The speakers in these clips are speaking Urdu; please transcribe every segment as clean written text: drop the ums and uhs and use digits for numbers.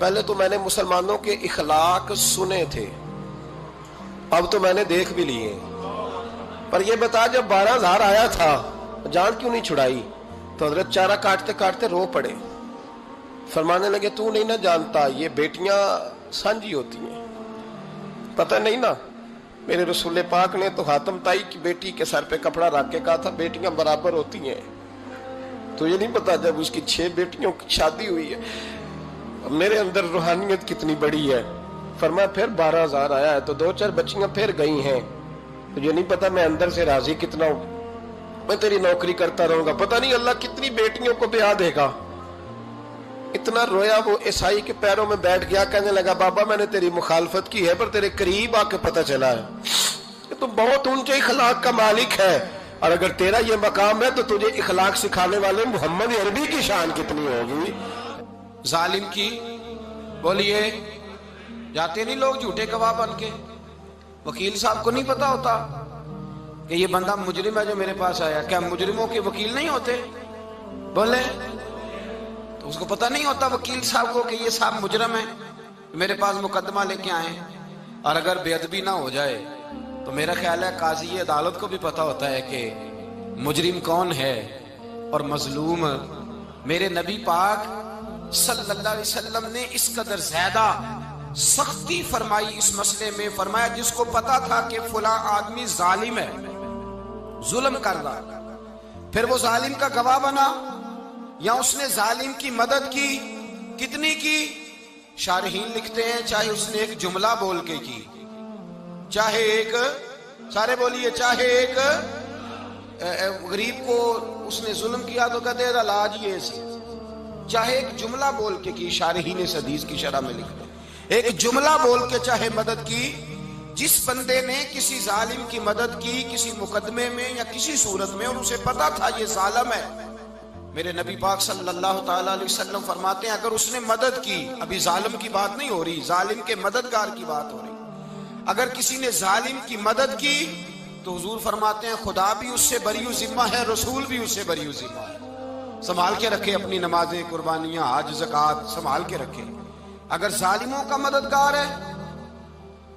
پہلے تو میں نے مسلمانوں کے اخلاق سنے تھے، اب تو میں نے دیکھ بھی لیے، پر یہ بتا جب 12,000 آیا تھا جان کیوں نہیں چھڑائی؟ تو حضرت چارہ کاٹتے کاٹتے رو پڑے، فرمانے لگے تو نہیں نہ جانتا یہ بیٹیاں سانجی ہوتی ہیں، پتہ نہیں نا؟ میرے رسول پاک نے تو حاتم تائی کی بیٹی کے سر پہ کپڑا رکھ کے کہا تھا بیٹیاں برابر ہوتی ہیں، تو یہ نہیں پتا جب اس کی 6 بیٹیوں کی شادی ہوئی ہے میرے اندر روحانیت کتنی بڑی ہے۔ فرمایا پھر 12,000 آیا ہے تو 2-4 بچیاں پھر گئی ہیں، تو یہ نہیں پتا میں اندر سے راضی کتنا ہوں، میں تیری نوکری کرتا رہوں گا، پتہ نہیں اللہ کتنی بیٹیوں کو بیاہ دے گا۔ اتنا رویا وہ عیسائی کے پیروں میں بیٹھ گیا، کہنے لگا بابا میں نے تیری مخالفت کی ہے پر تیرے قریب آ کے پتہ چلا ہے کہ تو بہت اونچے اخلاق کا مالک ہے، اور اگر تیرا یہ مقام ہے تو تجھے اخلاق سکھانے والے محمد عربی کی شان کتنی ہوگی۔ ظالم کی بولیے جاتے نہیں لوگ جھوٹے گواہ بن کے، وکیل صاحب کو نہیں پتا ہوتا کہ یہ بندہ مجرم ہے جو میرے پاس آیا، کیا مجرموں کے وکیل نہیں ہوتے؟ بولے تو اس کو پتہ نہیں ہوتا وکیل صاحب کو کہ یہ صاحب مجرم ہے، میرے پاس مقدمہ لے کے آئے، اور اگر بے ادبی نہ ہو جائے تو میرا خیال ہے قاضی عدالت کو بھی پتا ہوتا ہے کہ مجرم کون ہے اور مظلوم۔ میرے نبی پاک صلی اللہ علیہ وسلم نے اس قدر زیادہ سختی فرمائی اس مسئلے میں، فرمایا جس کو پتا تھا کہ فلاں آدمی ظالم ہے، ظلم کر رہا، پھر وہ ظالم کا گواہ بنا یا اس نے ظالم کی مدد کی، کتنی کی؟ شارحین لکھتے ہیں چاہے اس نے ایک جملہ بول کے کی، چاہے ایک، سارے بولیے، چاہے ایک غریب کو اس نے ظلم کیا تو کہتے ہیں علاج یہ سی، چاہے ایک جملہ بول کے کی، شارحین اس حدیث کی شرح میں لکھتے ہیں ایک جملہ بول کے چاہے مدد کی، جس بندے نے کسی ظالم کی مدد کی کسی مقدمے میں یا کسی صورت میں اور اسے پتا تھا یہ ظالم ہے، میرے نبی پاک صلی اللہ تعالی علیہ وسلم فرماتے ہیں اگر اس نے مدد کی، ابھی ظالم کی بات نہیں ہو رہی، ظالم کے مددگار کی بات ہو رہی، اگر کسی نے ظالم کی مدد کی تو حضور فرماتے ہیں خدا بھی اس سے بری و ذمہ ہے، رسول بھی اس سے بری و ذمہ ہے۔ سنبھال کے رکھے اپنی نمازیں، قربانیاں، حج، زکوٰۃ سنبھال کے رکھے۔ اگر ظالموں کا مددگار ہے،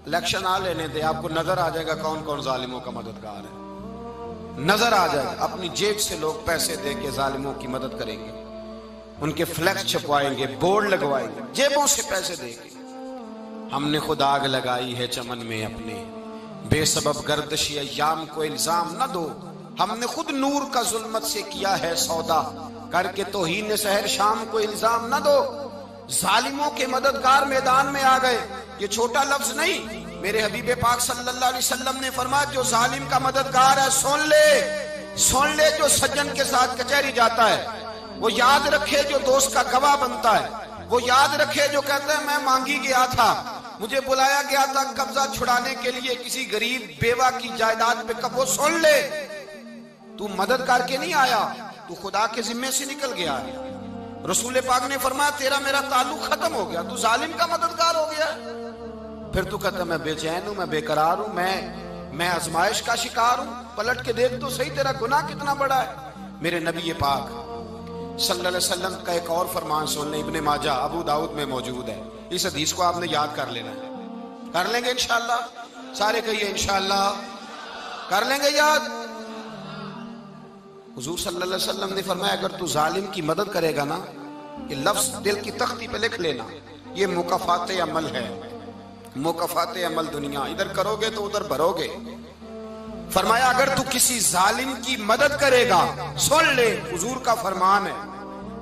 الیکشن آ لینے دے، آپ کو نظر آ جائے گا کون کون ظالموں کا مددگار ہے، نظر آ جائے گا۔ اپنی جیب سے لوگ پیسے دے کے ظالموں کی مدد کریں گے، ان کے فلیکس چھپوائیں گے، بورڈ لگوائیں گے، جیبوں سے پیسے دے کے۔ ہم نے خود آگ لگائی ہے چمن میں اپنے، بے سبب گردشی ایام کو الزام نہ دو، ہم نے خود نور کا ظلمت سے کیا ہے سودا، کر کے توہین سحر شام کو الزام نہ دو۔ ظالموں کے مددگار میدان میں آ گئے، یہ چھوٹا لفظ نہیں، میرے حبیب پاک صلی اللہ علیہ وسلم نے فرمایا جو ظالم کا مددگار ہے سن لے جو سجن کے ساتھ کچہری جاتا ہے، وہ یاد رکھے جو دوست کا گواہ بنتا ہے، وہ یاد رکھے جو کہتا ہے میں مانگی گیا تھا، مجھے بلایا گیا تھا قبضہ چھڑانے کے لیے کسی غریب بیوہ کی جائیداد پہ، وہ سن لے تو مدد کر کے نہیں آیا، تو خدا کے ذمے سے نکل گیا ہے۔ رسول پاک نے فرمایا تیرا میرا تعلق ختم ہو گیا، تو ظالم کا مددگار ہو گیا، پھر تو کہتا میں بے چین ہوں، میں بے قرار ہوں، میں آزمائش کا شکار ہوں، پلٹ کے دیکھ تو صحیح تیرا گناہ کتنا بڑا ہے۔ میرے نبی پاک صلی اللہ علیہ وسلم کا ایک اور فرمان سن لیں، ابن ماجہ ابو داؤد میں موجود ہے، اس حدیث کو آپ نے یاد کر لینا ہے، کر لیں گے انشاءاللہ، سارے کہیے انشاءاللہ، کر لیں گے یاد۔ حضور صلی اللہ علیہ وسلم نے فرمایا اگر تو ظالم کی مدد کرے گا نا، یہ لفظ دل کی تختی پہ لکھ لینا، یہ مکافات عمل ہے، مکافات عمل دنیا، ادھر کرو گے تو ادھر بھرو گے۔ فرمایا اگر تو کسی ظالم کی مدد کرے گا، سن لے حضور کا فرمان ہے،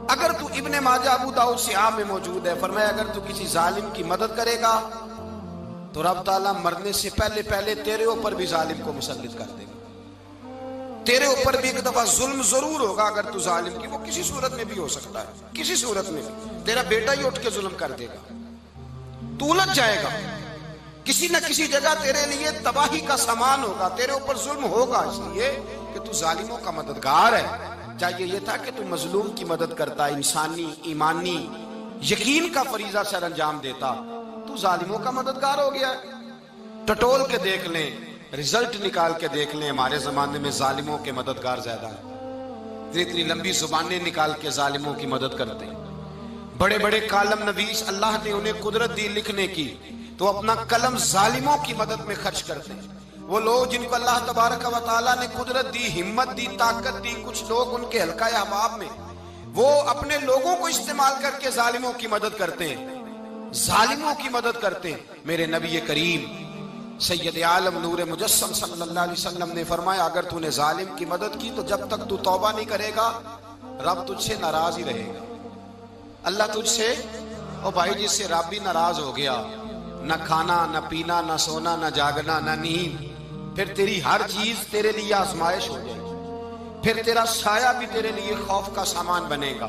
اگر تو ابن ماجہ ابو داؤد سیاہ میں موجود ہے، فرمایا اگر تو کسی ظالم کی مدد کرے گا تو رب تعالیٰ مرنے سے پہلے تیرے اوپر بھی ظالم کو مسلط کر دے گا، تیرے اوپر بھی ایک دفعہ ظلم ضرور ہوگا اگر تو ظالم کی، وہ کسی صورت میں بھی ہو سکتا ہے، کسی صورت میں بھی تیرا بیٹا ہی اٹھ کے ظلم کر دے گا، تو الجھ جائے گا، کسی نہ کسی جگہ تیرے لیے تباہی کا سامان ہوگا، تیرے اوپر ظلم ہوگا، اس لیے کہ تو ظالموں کا مددگار ہے۔ چاہیے یہ تھا کہ تو مظلوم کی مدد کرتا، انسانی ایمانی یقین کا فریضہ سر انجام دیتا، تو ظالموں کا مددگار ہو گیا۔ ٹٹول کے دیکھ لیں، رزلٹ نکال کے دیکھ لیں، ہمارے زمانے میں ظالموں کے مددگار زیادہ ہیں، اتنی لمبی زبانیں نکال کے ظالموں کی مدد کرتے ہیں، بڑے بڑے کالم نویس اللہ نے انہیں قدرت دی لکھنے کی، تو اپنا قلم ظالموں کی مدد میں خرچ کرتے ہیں۔ وہ لوگ جن کو اللہ تبارک و تعالیٰ نے قدرت دی، ہمت دی، طاقت دی، کچھ لوگ ان کے حلقہ احباب میں، وہ اپنے لوگوں کو استعمال کر کے ظالموں کی مدد کرتے ہیں، ظالموں کی مدد کرتے ہیں۔ میرے نبی کریم سید عالم نور مجسم صلی اللہ علیہ وسلم نے فرمایا، اگر تو نے ظالم کی مدد کی تو جب تک تو توبہ نہیں کرے گا رب تجھ سے ناراض ہی رہے گا۔ اللہ تجھ سے، او بھائی جس سے رب بھی ناراض ہو گیا، نہ کھانا نہ پینا نہ سونا نہ جاگنا نہ نیند، پھر تیری ہر چیز تیرے لیے آزمائش ہو جائے گی، پھر تیرا سایہ بھی تیرے لیے خوف کا سامان بنے گا،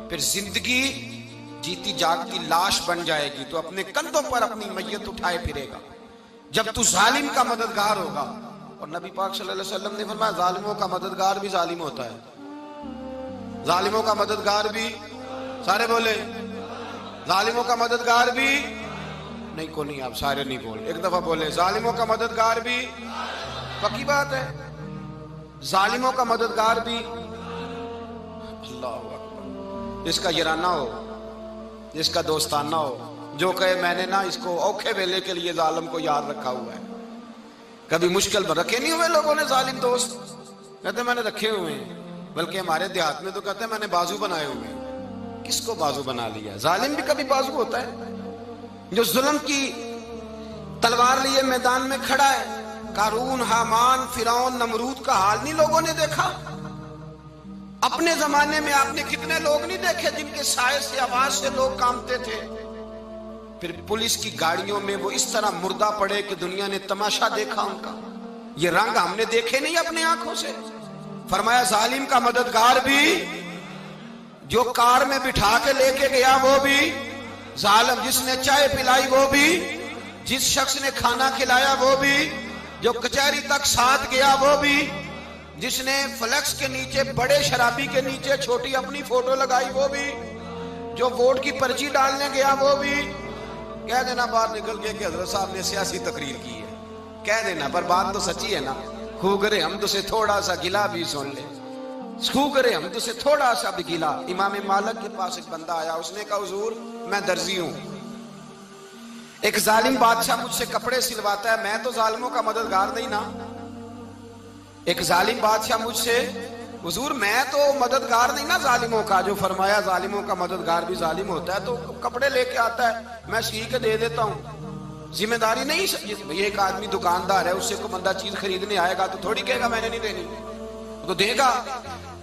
پھر زندگی جیتی جاگتی لاش بن جائے گی، تو اپنے کندھوں پر اپنی میت اٹھائے پھرے گا جب تو ظالم کا مددگار ہوگا۔ اور نبی پاک صلی اللہ علیہ وسلم نے فرمایا ظالموں کا مددگار بھی ظالم ہوتا ہے، ظالموں کا مددگار بھی، سارے بولے ظالموں کا مددگار بھی نہیں، کو نہیں، آپ سارے نہیں بولے، ایک دفعہ بولے ظالموں کا مددگار بھی، پکی بات ہے، ظالموں کا مددگار بھی۔ اللہ اکبر، جس کا یارانہ ہو، جس کا دوستانہ ہو، جو کہے میں نے نا اس کو اوکھے ویلے کے لیے ظالم کو یاد رکھا ہوا ہے۔ کبھی مشکل پر رکھے نہیں ہوئے لوگوں نے ظالم دوست، کہتے میں نے رکھے ہوئے ہیں، بلکہ ہمارے دیہات میں تو کہتے ہیں میں نے بازو بنائے ہوئے ہیں۔ کس کو بازو بنا لیا؟ ظالم بھی کبھی بازو ہوتا ہے، جو ظلم کی تلوار لیے میدان میں کھڑا ہے۔ قارون، حامان، فرعون، نمرود کا حال نہیں لوگوں نے دیکھا؟ اپنے زمانے میں آپ نے کتنے لوگ نہیں دیکھے جن کے سائے سے، آواز سے لوگ کانپتے تھے؟ پھر پولیس کی گاڑیوں میں وہ اس طرح مردہ پڑے کہ دنیا نے تماشا دیکھا ان کا۔ یہ رنگ ہم نے دیکھے نہیں اپنے آنکھوں سے۔ فرمایا ظالم کا مددگار بھی، جو کار میں بٹھا کے لے کے گیا وہ بھی ظالم، جس نے چائے پلائی وہ بھی، جس شخص نے کھانا کھلایا وہ بھی، جو کچہری تک ساتھ گیا وہ بھی، جس نے فلیکس کے نیچے، بڑے شرابی کے نیچے چھوٹی اپنی فوٹو لگائی وہ بھی، جو ووٹ کی پرچی ڈالنے گیا وہ بھی۔ کہہ دینا باہر نکل کے کہ حضرت صاحب نے سیاسی تقریر کی ہے، کہہ دینا، پر بات تو سچی ہے نا۔ خو کرے ہم تو سے تھوڑا سا گلا بھی سن لے، خو کرے ہم تو سے تھوڑا سا بھی گلا۔ امام مالک کے پاس ایک بندہ آیا، اس نے کہا حضور میں درزی ہوں، ایک ظالم بادشاہ مجھ سے کپڑے سلواتا ہے، میں تو ظالموں کا مددگار نہیں نا۔ ایک ظالم بادشاہ مجھ سے، حضور میں تو مددگار نہیں نا ظالموں کا۔ جو فرمایا ظالموں کا مددگار بھی ظالم ہوتا ہے، تو کپڑے لے کے آتا ہے میں سی کے دے دیتا ہوں، ذمہ داری نہیں۔ یہ ایک آدمی دکاندار ہے، اس سے کوئی بندہ چیز خریدنے آئے گا تو تھوڑی کہے گا میں نے نہیں دینی، تو دے گا۔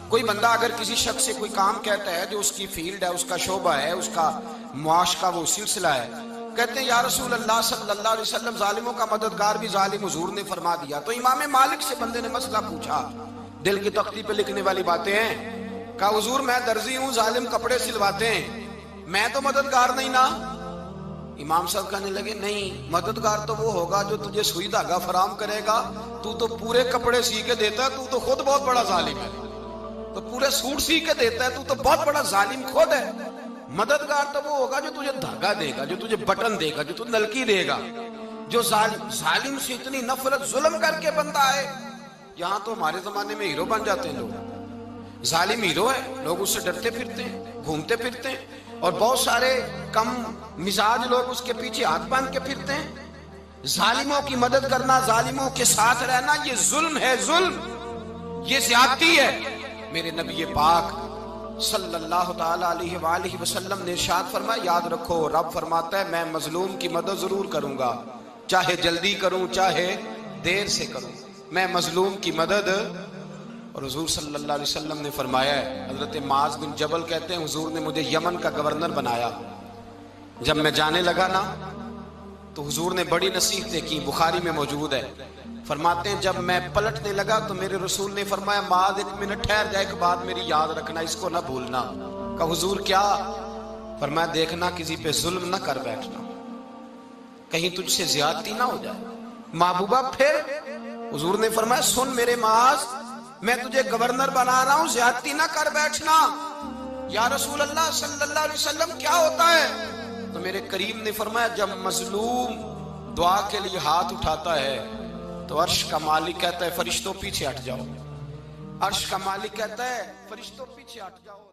کوئی بندہ اگر کسی شخص سے کوئی کام کہتا ہے جو اس کی فیلڈ ہے، اس کا شعبہ ہے، اس کا معاش کا وہ سلسلہ ہے، کہتے ہیں یا رسول اللہ صلی اللہ علیہ وسلم ظالموں کا مددگار بھی ظالم، حضور نے فرما دیا۔ تو امام مالک سے بندے نے مسئلہ پوچھا، دل کی تختی پہ لکھنے والی باتیں ہیں، کہا حضور میں درزی ہوں، ظالم کپڑے سلواتے ہیں، میں تو مددگار نہیں نا۔ امام صاحب کہنے لگے نہیں، مددگار تو وہ ہوگا جو تجھے سوئی دھاگا فراہم کرے گا، تو تو پورے کپڑے سی کے دیتا ہے، تو تو خود بہت بڑا ظالم ہے، تو پورے سوٹ سی کے دیتا ہے، تو تو بہت بڑا ظالم خود ہے۔ مددگار تو وہ ہوگا جو تجھے دھاگا دے گا، جو تجھے بٹن دے گا، جو تجھے نلکی دے گا۔ جو ظالم سے اتنی نفرت ظلم کر کے بندہ ہے، یہاں تو ہمارے زمانے میں ہیرو بن جاتے ہیں لوگ، ظالم ہیرو ہے، لوگ اس سے ڈرتے پھرتے ہیں، گھومتے پھرتے ہیں، اور بہت سارے کم مزاج لوگ اس کے پیچھے ہاتھ باندھ کے پھرتے ہیں۔ ظالموں کی مدد کرنا، ظالموں کے ساتھ رہنا، یہ ظلم ہے، ظلم، یہ زیادتی ہے۔ میرے نبی پاک صلی اللہ تعالی علیہ وآلہ وسلم نے ارشاد فرمایا، یاد رکھو رب فرماتا ہے میں مظلوم کی مدد ضرور کروں گا، چاہے جلدی کروں چاہے دیر سے کروں، میں مظلوم کی مدد۔ اور حضور صلی اللہ علیہ وسلم نے فرمایا ہے، حضرت معاذ بن جبل کہتے ہیں حضور نے مجھے یمن کا گورنر بنایا، جب میں جانے لگا نا تو حضور نے بڑی نصیحتیں کی، بخاری میں موجود ہے، فرماتے ہیں جب میں پلٹنے لگا تو میرے رسول نے فرمایا معاذ ایک منٹ ٹھہر جا، ایک بات میری یاد رکھنا، اس کو نہ بھولنا۔ کہا حضور کیا؟ فرمایا دیکھنا کسی پہ ظلم نہ کر بیٹھنا، کہیں تجھ سے زیادتی نہ ہو جائے۔ محبوبہ پھر حضور نے فرمایا سن میرے معاذ، میں تجھے گورنر بنا رہا ہوں، زیادتی نہ کر بیٹھنا۔ یا رسول اللہ صلی اللہ علیہ وسلم کیا ہوتا ہے؟ تو میرے کریم نے فرمایا جب مظلوم دعا کے لیے ہاتھ اٹھاتا ہے تو عرش کا مالک کہتا ہے فرشتوں پیچھے ہٹ جاؤ، عرش کا مالک کہتا ہے فرشتوں پیچھے ہٹ جاؤ۔